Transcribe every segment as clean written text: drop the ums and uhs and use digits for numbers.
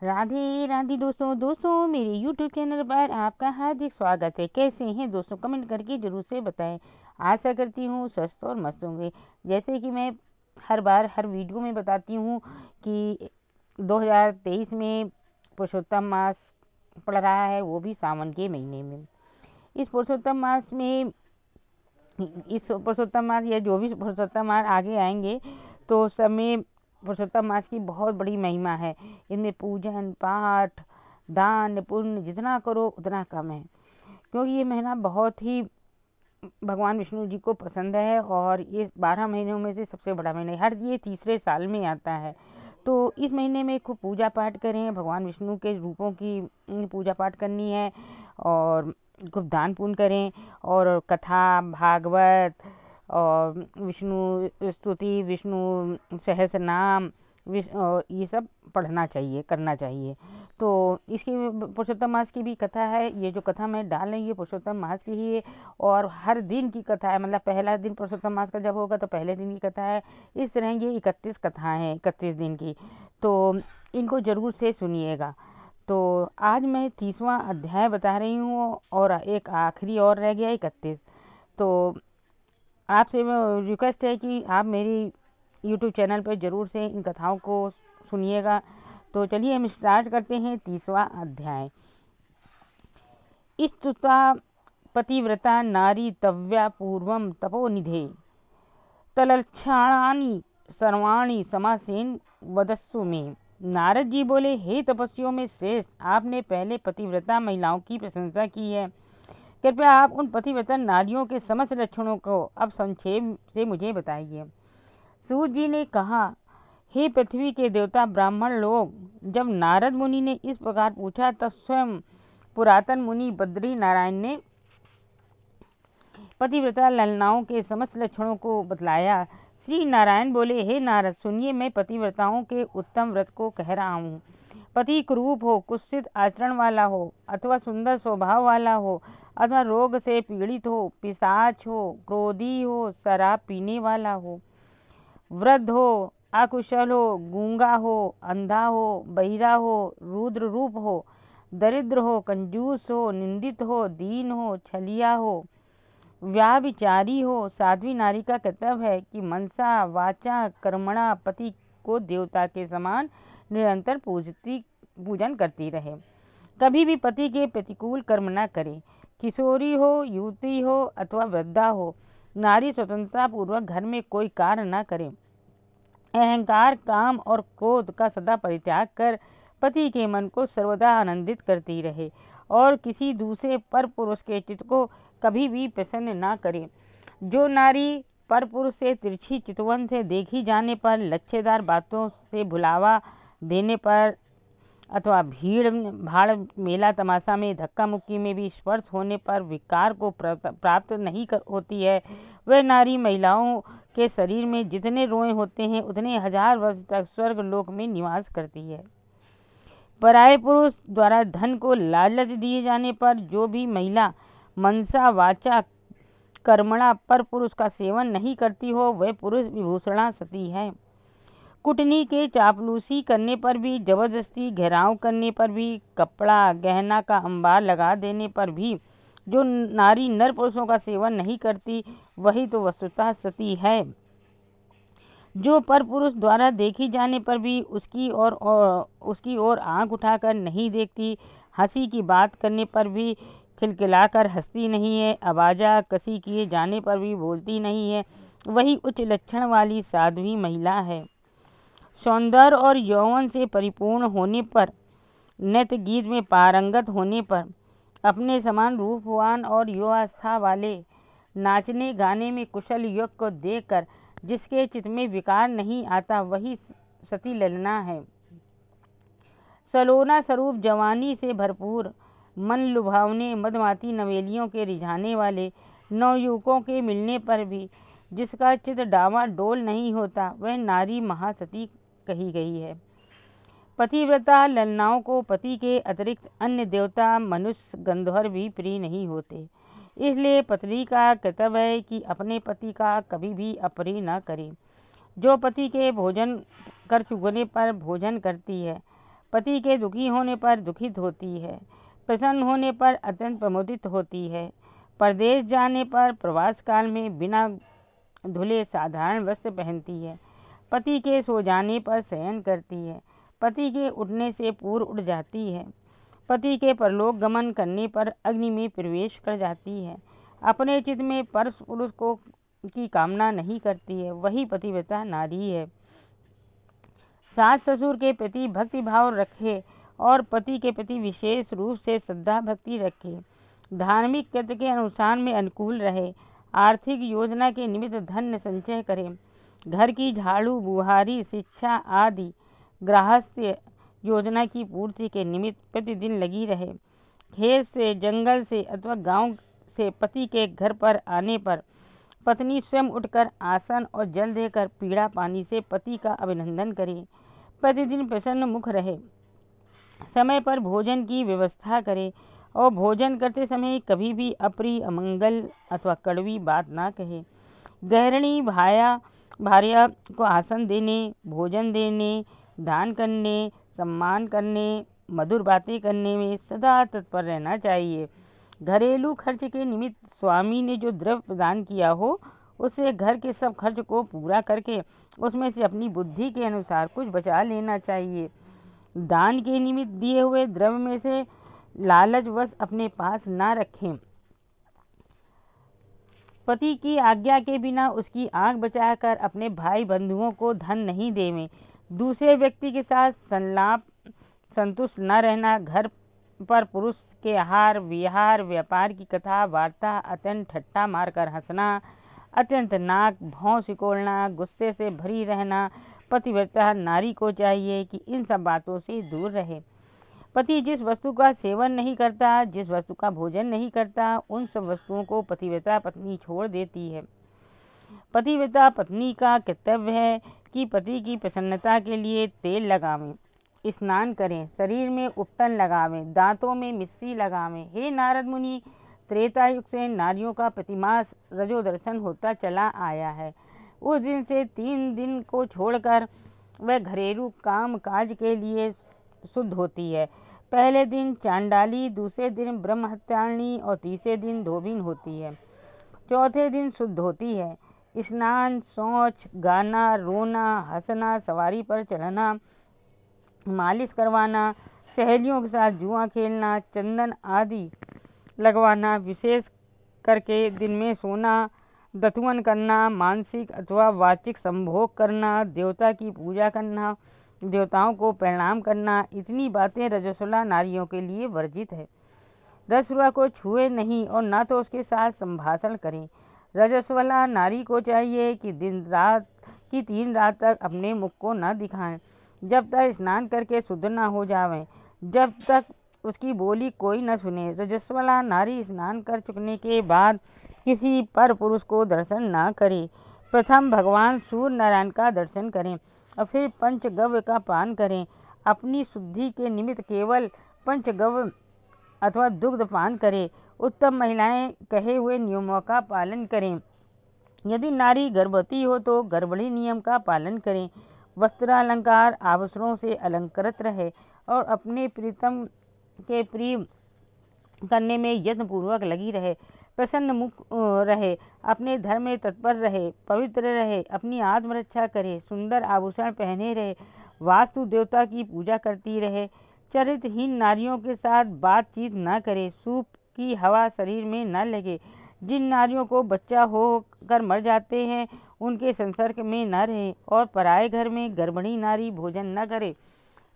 राधे राधे दोस्तों मेरे YouTube channel पर आपका हार्दिक स्वागत है। कैसे हैं दोस्तों, कमेंट करके जरूर से बताएं। आशा करती हूँ स्वस्थ और मस्त होंगे। जैसे कि मैं हर बार हर वीडियो में बताती हूँ कि 2023 में पुरुषोत्तम मास पड़ रहा है, वो भी सावन के महीने में। इस पुरुषोत्तम मास में या जो भी पुरुषोत्तम मास आगे आएंगे तो सब में पुरुषोत्तम मास की बहुत बड़ी महिमा है। इनमें पूजन पाठ दान पुण्य जितना करो उतना कम है, क्योंकि ये महीना बहुत ही भगवान विष्णु जी को पसंद है और ये 12 महीनों में से सबसे बड़ा महीना है। हर ये तीसरे साल में आता है, तो इस महीने में खूब पूजा पाठ करें। भगवान विष्णु के रूपों की पूजा पाठ करनी है और खूब दान पुण्य करें और कथा भागवत और विष्णु स्तुति विष्णु सहस्र नाम ये सब पढ़ना चाहिए, करना चाहिए। तो इसकी पुरुषोत्तम मास की भी कथा है। ये जो कथा मैं डाल रही है पुरुषोत्तम मास की ही है और हर दिन की कथा है। मतलब पहला दिन पुरुषोत्तम मास का जब होगा तो पहले दिन की कथा है। इस तरह ये 31 कथाएं हैं, 31 दिन की, तो इनको जरूर से सुनिएगा। तो आज मैं 30वां अध्याय बता रही हूँ और एक आखिरी और रह गया 31। तो आपसे रिक्वेस्ट है कि आप मेरी YouTube चैनल पर जरूर से इन कथाओं को सुनिएगा। तो चलिए हम स्टार्ट करते हैं 30वां अध्याय। स्तुता पतिव्रता नारी तव्या पूर्वम तपोनिधे तलक्षणानि सर्वाणि समासेन वदस्सु में। नारद जी बोले, हे तपस्वियों में श्रेष्ठ, आपने पहले पतिव्रता महिलाओं की प्रशंसा की है, कृपया आप उन पतिव्रता नारियों के समस्त लक्षणों को अब संक्षेप से मुझे बताइए। सूत जी ने कहा, हे पृथ्वी के देवता ब्राह्मण लोग, जब नारद मुनि ने इस प्रकार पूछा तब स्वयं पुरातन मुनि बद्री नारायण ने पतिव्रता ललनाओं के समस्त लक्षणों को बतलाया। श्री नारायण बोले, हे नारद सुनिए, मैं पतिव्रताओं के उत्तम व्रत को कह रहा हूँ। पति कुरूप हो, कुत्सित आचरण वाला हो अथवा सुंदर स्वभाव वाला हो अथवा रोग से पीड़ित हो, पिशाच हो, क्रोधी हो, शराब पीने वाला हो, वृद्ध हो, अकुशल हो, गूंगा हो, अंधा हो, बहिरा हो, रुद्र रूप हो, दरिद्र हो, कंजूस हो, निंदित हो, दीन हो, छलिया हो, व्याभिचारी हो। साध्वी नारी का कर्तव्य है कि मनसा वाचा कर्मणा पति को देवता के समान निरंतर पूजन करती रहे, कभी भी पति के प्रतिकूल कर्म न करे। किशोरी हो, युवती हो अथवा वृद्धा हो, नारी स्वतंत्रता पूर्वक घर में कोई कार्य न करे। अहंकार काम और क्रोध का सदा परित्याग कर पति के मन को सर्वदा आनंदित करती रहे और किसी दूसरे पर पुरुष के चित्त को कभी भी प्रसन्न न करे। जो नारी पर पुरुष से तिरछी चितवन से देखी जाने पर, लच्छेदार बातों से भुलावा देने पर अथवा भीड़ भाड़ मेला तमाशा में धक्का मुक्की में भी स्पर्श होने पर विकार को प्राप्त नहीं होती है, वह नारी महिलाओं के शरीर में जितने रोए होते हैं उतने 1000 वर्ष तक स्वर्ग लोक में निवास करती है। पराये पुरुष द्वारा धन को लालच दिए जाने पर जो भी महिला मनसा वाचा कर्मणा पर पुरुष का सेवन नहीं करती हो, वह पुरुष विभूषणा सती है। कुटनी के चापलूसी करने पर भी, जबरदस्ती घेराव करने पर भी, कपड़ा गहना का अंबार लगा देने पर भी जो नारी नर पुरुषों का सेवन नहीं करती वही तो वस्तुतः सती है। जो पर पुरुष द्वारा देखी जाने पर भी उसकी ओर आंख उठाकर नहीं देखती, हंसी की बात करने पर भी खिलखिलाकर हंसती नहीं है, आवाजा कसी किए जाने पर भी बोलती नहीं है, वही उच्च लक्षण वाली साध्वी महिला है। सौंदर्य और यौवन से परिपूर्ण होने पर, नृत्य गीत में पारंगत होने पर, अपने समान रूपवान और युवावस्था वाले नाचने गाने में कुशल युवक को देखकर जिसके चित्त में विकार नहीं आता वही सती ललना है। सलोना स्वरूप जवानी से भरपूर, मन लुभावने मदमाती नवेलियों के रिझाने वाले नवयुवकों के मिलने पर भी जिसका चित्त डावाडोल नहीं होता वह नारी महासती कही गई है। पतिव्रता ललनाओं को पति के अतिरिक्त अन्य देवता मनुष्य गंधर्व भी प्रिय नहीं होते, इसलिए पत्नी का कर्तव्य है कि अपने पति का कभी भी अप्रिय न करे। जो पति के भोजन कर चुकने पर भोजन करती है पति के दुखी होने पर दुखित होती है, प्रसन्न होने पर अत्यंत प्रमोदित होती है। परदेश जाने पर प्रवास काल में बिना धुले साधारण वस्त्र पहनती है। पति के सो जाने पर शयन करती है। पति के उठने से पूर्व उठ जाती है। पति के परलोक गमन करने पर अग्नि में प्रवेश कर जाती है। अपने चित्त में पर पुरुष को की कामना नहीं करती है, वही पतिव्रता नारी है। सास ससुर के प्रति भक्ति भाव रखे और पति के प्रति विशेष रूप से श्रद्धा भक्ति रखे। धार्मिक कृत्य के अनुसार में अनुकूल रहे। आर्थिक योजना के निमित्त धन संचय करे। घर की झाड़ू बुहारी शिक्षा आदि गृहस्थ्य योजना की पूर्ति के निमित्त प्रतिदिन लगी रहे। खेत से जंगल से अथवा गांव से पति के घर पर आने पर पत्नी स्वयं उठकर आसन और जल देकर पीड़ा पानी से पति का अभिनंदन करे। प्रतिदिन प्रसन्न मुख रहे। समय पर भोजन की व्यवस्था करे और भोजन करते समय कभी भी अप्रिय अमंगल अथवा कड़वी बात ना कहे। गृहिणी भार्या को आसन देने, भोजन देने, दान करने, सम्मान करने, मधुर बातें करने में सदा तत्पर रहना चाहिए। घरेलू खर्च के निमित्त स्वामी ने जो द्रव्य प्रदान किया हो उससे घर के सब खर्च को पूरा करके उसमें से अपनी बुद्धि के अनुसार कुछ बचा लेना चाहिए। दान के निमित्त दिए हुए द्रव्य में से लालचवश अपने पास ना रखें। पति की आज्ञा के बिना उसकी आंख बचाकर अपने भाई बंधुओं को धन नहीं देवें। दूसरे व्यक्ति के साथ संलाप संतुष्ट न रहना। घर पर पुरुष के आहार विहार व्यापार की कथा वार्ता अत्यंत ठट्टा मारकर हंसना, अत्यंत नाक भौं सिकोड़ना, गुस्से से भरी रहना। पतिव्रता नारी को चाहिए कि इन सब बातों से दूर रहे। पति जिस वस्तु का सेवन नहीं करता, जिस वस्तु का भोजन नहीं करता, उन सब वस्तुओं को पतिव्रता पत्नी छोड़ देती है। पतिव्रता पत्नी का कर्तव्य है कि पति की प्रसन्नता के लिए तेल लगावें, स्नान करें, शरीर में उपटन लगावें, दांतों में मिश्री लगावें। हे नारद मुनि, त्रेता युग से नारियों का प्रतिमास रजो दर्शन होता चला आया है। उस दिन से 3 दिन को छोड़कर वह घरेलू काम काज के लिए शुद्ध होती है। पहले दिन चांडाली, दूसरे दिन ब्रह्महत्याणी और तीसरे दिन धोबिन होती है। चौथे दिन शुद्ध होती है। स्नान, शौच, गाना, रोना, हंसना, सवारी पर चढ़ना, मालिश करवाना, सहेलियों के साथ जुआ खेलना, चंदन आदि लगवाना, विशेष करके दिन में सोना, दतुवन करना, मानसिक अथवा वाचिक संभोग करना, देवता की पूजा करना, देवताओं को प्रणाम करना, इतनी बातें रजस्वला नारियों के लिए वर्जित है। रजस्वला को छुए नहीं और न तो उसके साथ संभाषण करें। रजस्वला नारी को चाहिए कि 3 रात तक अपने मुख को न दिखाएं, जब तक स्नान करके शुद्ध न हो जावें, जब तक उसकी बोली कोई न सुने। रजस्वला नारी स्नान कर चुकने के बाद किसी पर पुरुष को दर्शन न करे। प्रथम भगवान सूर्य नारायण का दर्शन करें और फिर पंचगव्य का पान करें। अपनी शुद्धि के निमित्त केवल पंचगव्य अथवा दुग्ध पान करें। उत्तम महिलाएं कहे हुए नियमों का पालन करें। यदि नारी गर्भवती हो तो गर्भणी नियम का पालन करें। वस्त्रालंकार आभूषणों से अलंकृत रहे और अपने प्रीतम के प्रिय करने में यत्न पूर्वक लगी रहे। प्रसन्न मुख रहे, अपने धर्म में तत्पर रहे, पवित्र रहे, अपनी आत्मरक्षा करे, सुंदर आभूषण पहने रहे, वास्तु देवता की पूजा करती रहे। चरित्रहीन नारियों के साथ बातचीत न करे। सूप की हवा शरीर में न लगे। जिन नारियों को बच्चा होकर मर जाते हैं उनके संसर्ग में न रहे और पराये घर में गर्भिणी नारी भोजन न करे।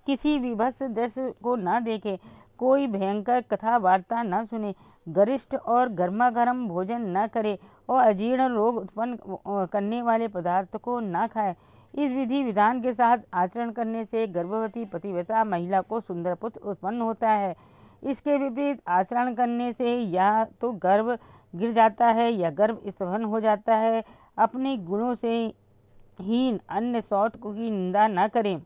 किसी विभत्स दृश्य को न देखे, कोई भयंकर कथा वार्ता न सुने, गरिष्ठ और गर्मागर्म भोजन न करे और अजीर्ण रोग उत्पन्न करने वाले पदार्थ को न खाए। इस विधि विधान के साथ आचरण करने से गर्भवती पतिव्रता महिला को सुंदर पुत्र उत्पन्न होता है। इसके विपरीत आचरण करने से या तो गर्भ गिर जाता है या गर्भ स्तंभन हो जाता है। अपने गुणों से हीन अन्य सौत की निंदा न करें।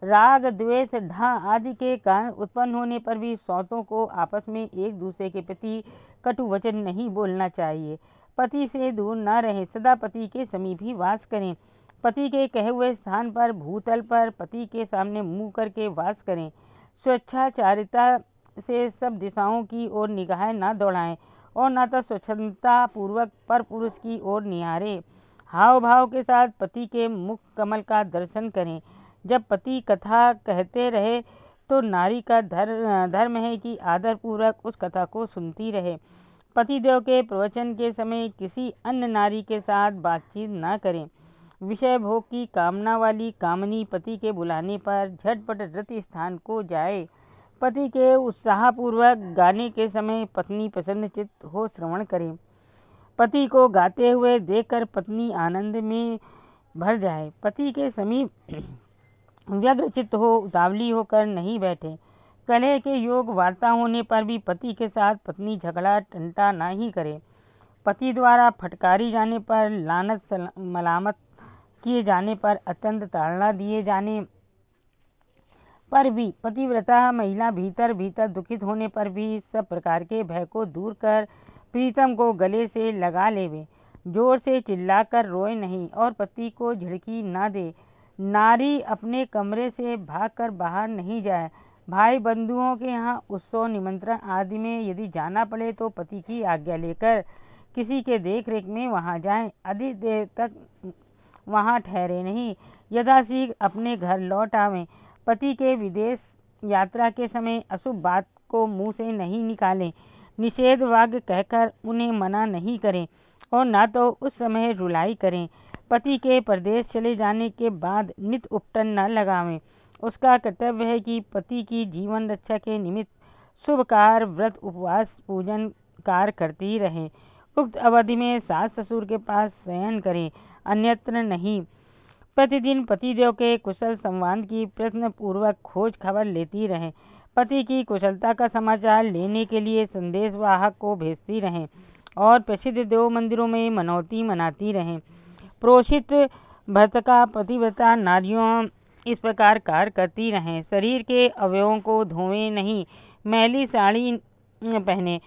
राग द्वेष ढा आदि के कारण उत्पन्न होने पर भी सौतों को आपस में एक दूसरे के प्रति कटु वचन नहीं बोलना चाहिए। पति से दूर न रहें, सदा पति के समीप ही वास करें। पति के कहे हुए स्थान पर भूतल पर पति के सामने मुंह करके वास करें। स्वेच्छाचारिता से सब दिशाओं की ओर निगाहें न दौड़ाएं और न तो स्वच्छंदता पूर्वक पर पुरुष की ओर निहारे। हाव भाव के साथ पति के मुख कमल का दर्शन करें। जब पति कथा कहते रहे तो नारी का धर्म है कि आदर पूर्वक उस कथा को सुनती रहे। पतिदेव के प्रवचन के समय किसी अन्य नारी के साथ बातचीत न करें। विषय भोग की कामना वाली कामनी पति के बुलाने पर झटपट रति स्थान को जाए। पति के उत्साहपूर्वक गाने के समय पत्नी प्रसन्न चित्त हो श्रवण करे। पति को गाते हुए देखकर पत्नी आनंद में भर जाए। पति के समीप व्यग्र चित्त हो उतावली होकर नहीं बैठे। कलह के योग वार्ता होने पर भी पति के साथ पत्नी झगड़ा टंटा ना ही करे। पति द्वारा फटकारी जाने पर, लानत मलामत किए जाने पर, अत्यंत ताड़ना दिए जाने पर भी, पतिव्रता महिला भीतर भीतर दुखित होने पर भी सब प्रकार के भय को दूर कर प्रीतम को गले से लगा लेवे। जोर से चिल्लाकर रोए नहीं और पति को झिड़की ना दे। नारी अपने कमरे से भागकर बाहर नहीं जाए। भाई बंधुओं के यहाँ उत्सव निमंत्रण आदि में यदि जाना पड़े तो पति की आज्ञा लेकर किसी के देख रेख में वहां जाएं। अधिक देर तक वहां ठहरे नहीं, यथाशीघ्र अपने घर लौट आवें। पति के विदेश यात्रा के समय अशुभ बात को मुंह से नहीं निकालें। निषेध वाक्य कहकर उन्हें मना नहीं करें और ना तो उस समय रुलाई करें। पति के परदेश चले जाने के बाद नित उपटन न लगावें। उसका कर्तव्य है कि पति की जीवन रक्षा के निमित्त शुभ कार्य, व्रत, उपवास, पूजन कार्य करती रहे। उक्त अवधि में सास ससुर के पास शयन करें, अन्यत्र नहीं। प्रतिदिन पतिदेव के कुशल संवाद की प्रश्न पूर्वक खोज खबर लेती रहें। पति की कुशलता का समाचार लेने के लिए संदेशवाहक को भेजती रहें और प्रसिद्ध देव मंदिरों में मनौती मनाती रहें। प्रोषित भर्तका पतिव्रता नारियों इस प्रकार कार्य करती रहें। शरीर के अवयवों को धोवे नहीं, मैली साड़ी पहने,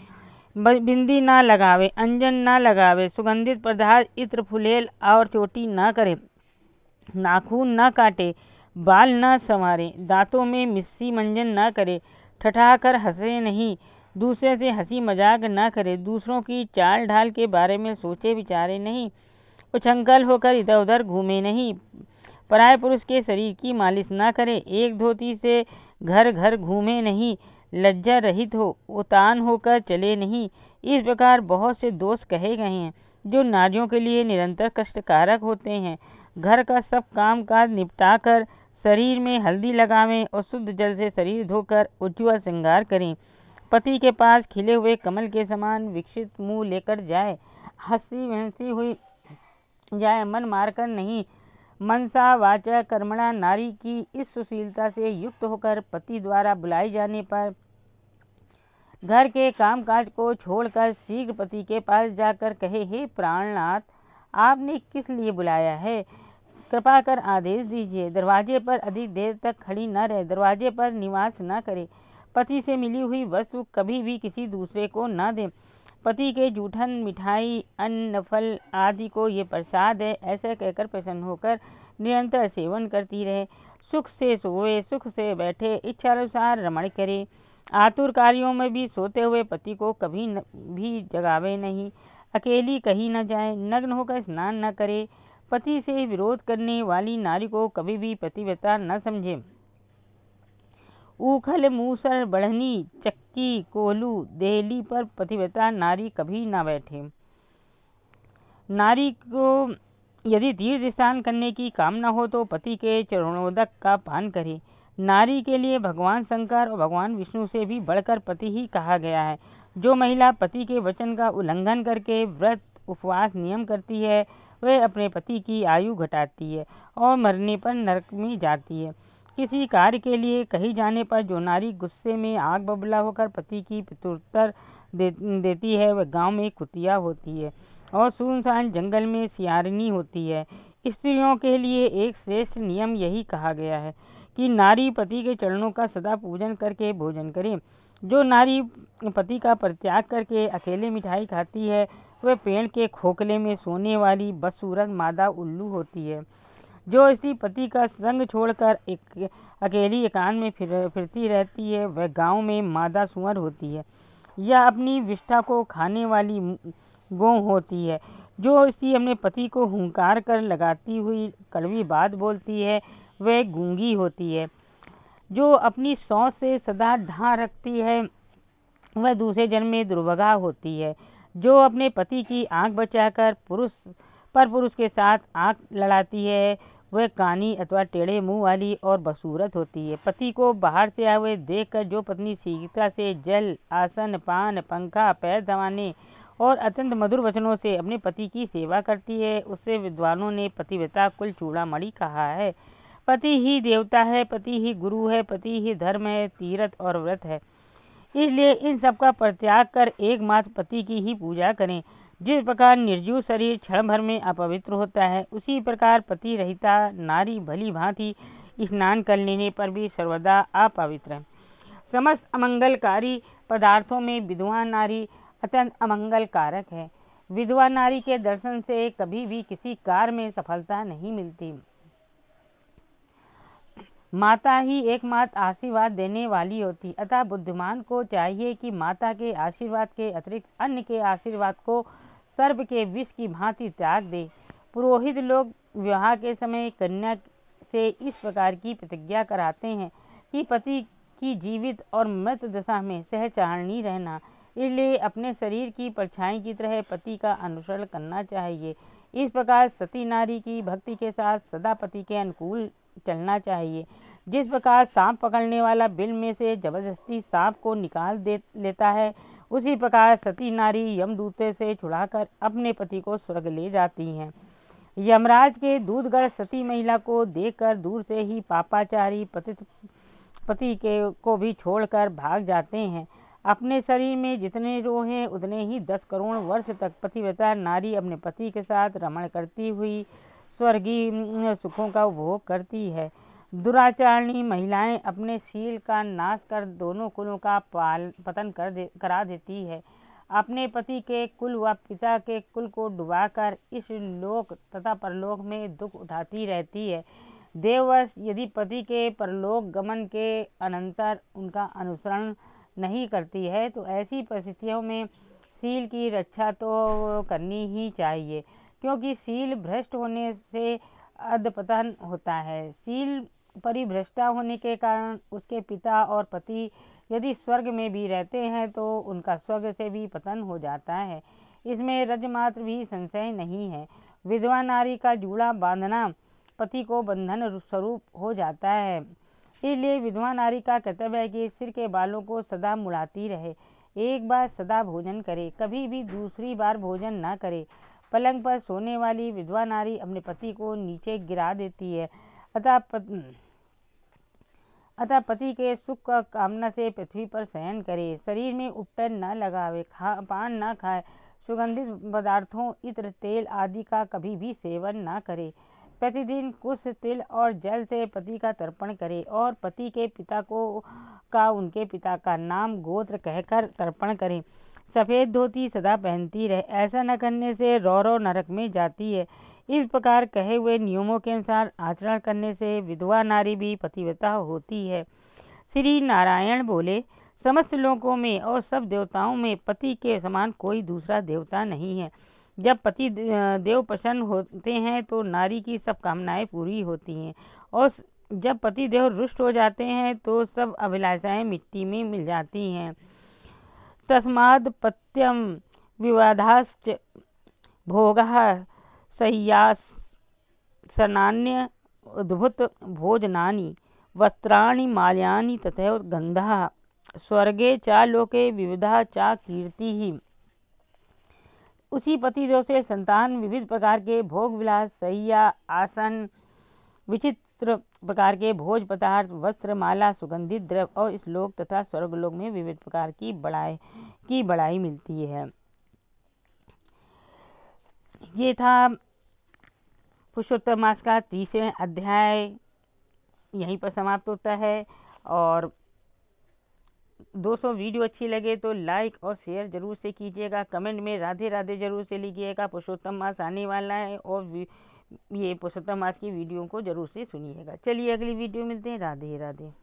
बिंदी ना लगावे, अंजन ना लगावे, सुगंधित पदार्थ, इत्र, फुलेल और चोटी ना करे, नाखून ना काटे, बाल न संवारे, दांतों में मिस्सी मंजन न करे, ठठाकर हंसे नहीं, दूसरे से हंसी मजाक न करे, दूसरों की चाल ढाल के बारे में सोचे विचारे नहीं, उछंकल होकर इधर उधर घूमे नहीं, पराये पुरुष के शरीर की मालिश न करे, एक धोती से घर घर घूमे नहीं, लज्जा रहित हो, उतान होकर चले नहीं। इस प्रकार बहुत से दोष कहे गए हैं जो नारियों के लिए निरंतर कष्टकारक होते हैं। घर का सब काम काज निपटाकर शरीर में हल्दी लगावें और शुद्ध जल से शरीर धोकर उज्ज्वल श्रृंगार करें। पति के पास खिले हुए कमल के समान विकसित मुंह लेकर जाए, हंसी वहसी हुई जाए, मन मारकर नहीं। मनसा वाचा कर्मणा नारी की इस सुशीलता से युक्त होकर पति द्वारा बुलाई जाने पर घर के कामकाज को छोड़कर शीघ्र पति के पास जाकर कहे, हे प्राणनाथ, आपने किस लिए बुलाया है? कृपा कर आदेश दीजिए। दरवाजे पर अधिक देर तक खड़ी न रहे, दरवाजे पर निवास न करे। पति से मिली हुई वस्तु कभी भी किसी दूसरे को न दे। पति के जूठन, मिठाई, अन्न, फल आदि को ये प्रसाद है ऐसा कहकर प्रसन्न होकर निरंतर सेवन करती रहे। सुख से सोए, सुख से बैठे, इच्छानुसार रमण करे। आतुर कार्यों में भी सोते हुए पति को कभी भी जगावे नहीं। अकेली कहीं न जाए, नग्न होकर स्नान न करे। पति से विरोध करने वाली नारी को कभी भी पतिव्रता न समझे। उखल, मूसर, बढ़नी, चक्की, कोलू, देहली पर पतिव्रता नारी कभी न बैठे। नारी को यदि तीर्थ स्नान करने की कामना हो तो पति के चरणोदक का पान करे। नारी के लिए भगवान शंकर और भगवान विष्णु से भी बढ़कर पति ही कहा गया है। जो महिला पति के वचन का उल्लंघन करके व्रत, उपवास, नियम करती है वह अपने पति की आयु घटाती है और मरने पर नरक में जाती है। किसी कार्य के लिए कही जाने पर जो नारी गुस्से में आग बबूला होकर पति की प्रत्युत्तर देती है वह गांव में कुतिया होती है और सुनसान जंगल में सियारनी होती है। स्त्रियों के लिए एक श्रेष्ठ नियम यही कहा गया है कि नारी पति के चरणों का सदा पूजन करके भोजन करे। जो नारी पति का परित्याग करके अकेले मिठाई खाती है वह पेड़ के खोखले में सोने वाली बदसूरत मादा उल्लू होती है। जो स्त्री पति का संग छोड़कर अकेली एकांत में फिरती रहती है वह गांव में मादा सुअर होती है या अपनी विष्ठा को खाने वाली गौ होती है। जो स्त्री अपने पति को हुंकार कर लगाती हुई कड़वी बात बोलती है वह गूंगी होती है। जो अपनी सौंस से सदा ढां रखती है वह दूसरे जन्म में दुर्भगा होती है। जो अपने पति की आंख बचाकर पुरुष के साथ आंख लड़ाती है वह कानी अथवा टेढ़े मुंह वाली और बसूरत होती है। पति को बाहर से आए हुए देखकर जो पत्नी शीघ्रता से जल, आसन, पान, पंखा, पैर दबाने और अत्यंत मधुर वचनों से अपने पति की सेवा करती है उससे विद्वानों ने पतिव्रता कुल चूड़ामणि कहा है। पति ही देवता है, पति ही गुरु है, पति ही धर्म है, तीर्थ और व्रत है। इसलिए इन सब का परित्याग कर एकमात्र पति की ही पूजा करें। जिस प्रकार निर्जीव शरीर क्षण भर में अपवित्र होता है उसी प्रकार पति रहिता नारी भली भांति स्नान कर लेने पर भी सर्वदा अपवित्र है। समस्त अमंगलकारी पदार्थों में विधवा नारी अत्यंत अमंगल कारक है। विधवा नारी के दर्शन से कभी भी किसी कार्य में सफलता नहीं मिलती। माता ही एकमात्र आशीर्वाद देने वाली होती, अतः बुद्धिमान को चाहिए कि माता के आशीर्वाद के अतिरिक्त अन्य के आशीर्वाद को सर्प के विष की भांति त्याग दे। पुरोहित लोग विवाह के समय कन्या से इस प्रकार की प्रतिज्ञा कराते हैं कि पति की जीवित और मृत दशा में सहचारणी रहना, इसलिए अपने शरीर की परछाई की तरह पति का अनुसरण करना चाहिए। इस प्रकार सती नारी की भक्ति के साथ सदा पति के अनुकूल चलना चाहिए। जिस प्रकार सांप पकड़ने वाला बिल में से जबरदस्ती सांप को निकाल लेता है उसी प्रकार सती नारी यमदूते से छुड़ाकर अपने पति को स्वर्ग ले जाती हैं। यमराज के दूतगण सती महिला को देखकर दूर से ही पापाचारी पति को भी छोड़कर भाग जाते हैं। अपने शरीर में जितने रोग हैं उतने ही 10 करोड़ वर्ष तक पतिव्रता नारी अपने पति के साथ रमण करती हुई स्वर्गीय सुखों का उपभोग करती है। दुराचारणी महिलाएं अपने शील का नाश कर दोनों कुलों का पतन करा देती है। अपने पति के कुल व पिता के कुल को डुबाकर इस लोक तथा परलोक में दुख उठाती रहती है। देववश यदि पति के परलोक गमन के अनंतर उनका अनुसरण नहीं करती है तो ऐसी परिस्थितियों में शील की रक्षा तो करनी ही चाहिए, क्योंकि शील भ्रष्ट होने से अधपतन होता है। शील परिभ्रष्टा होने के कारण उसके पिता और पति यदि स्वर्ग में भी रहते हैं तो उनका स्वर्ग से भी पतन हो जाता है। इसमें रजमात्र भी संशय नहीं है। विधवा नारी का जूड़ा बांधना पति को बंधन स्वरूप हो जाता है। इसलिए विधवा नारी का कर्तव्य है कि सिर के बालों को सदा मुड़ाती रहे, एक बार सदा भोजन करे, कभी भी दूसरी बार भोजन न करे। पलंग पर सोने वाली विधवा नारी अपने पति को नीचे गिरा देती है, अतः पति के सुख का कामना से पृथ्वी पर शयन करे, शरीर में उपटन न लगावे, पान न खाए, सुगंधित पदार्थों इत्र तेल आदि का कभी भी सेवन न करे। प्रतिदिन कुछ तिल और जल से पति का तर्पण करे और पति के पिता का उनके पिता का नाम गोत्र कहकर तर्पण करे। सफेद धोती सदा पहनती रहे, ऐसा न करने से रौरव नरक में जाती है। इस प्रकार कहे हुए नियमों के अनुसार आचरण करने से विधवा नारी भी पतिव्रता होती है। श्री नारायण बोले, समस्त लोकों में और सब देवताओं में पति के समान कोई दूसरा देवता नहीं है। जब पति देव प्रसन्न होते हैं तो नारी की सब कामनाएं पूरी होती हैं और जब पति देव रुष्ट हो जाते हैं तो सब अभिलाषाएं मिट्टी में मिल जाती हैं। तस्माद् पत्यम विवादाश्च भोगः शय्यासनान्य उद्भुत भोजनानि वस्त्राणि माल्यानि तथैव गन्धः स्वर्गे च लोके विविधा च कीर्तिः। उसी पतिदेव से संतान, विविध प्रकार के भोग विलास, शय्या, आसन, विचित्र प्रकार के भोज पदार्थ, वस्त्र, माला, सुगंधित द्रव्य और इस लोक तथा स्वर्गलोक में विविध प्रकार की बड़ाई मिलती है। ये था पुरुषोत्तम मास का 30वां अध्याय, यहीं पर समाप्त होता है। और दोस्तों वीडियो अच्छी लगे तो लाइक और शेयर जरूर से कीजिएगा। कमेंट में राधे राधे जरूर से लिखिएगा। पुरुषोत्तम मास आने वाला है और ये पुरुषोत्तम मास की वीडियो को जरूर से सुनिएगा। चलिए अगली वीडियो मिलते हैं। राधे राधे।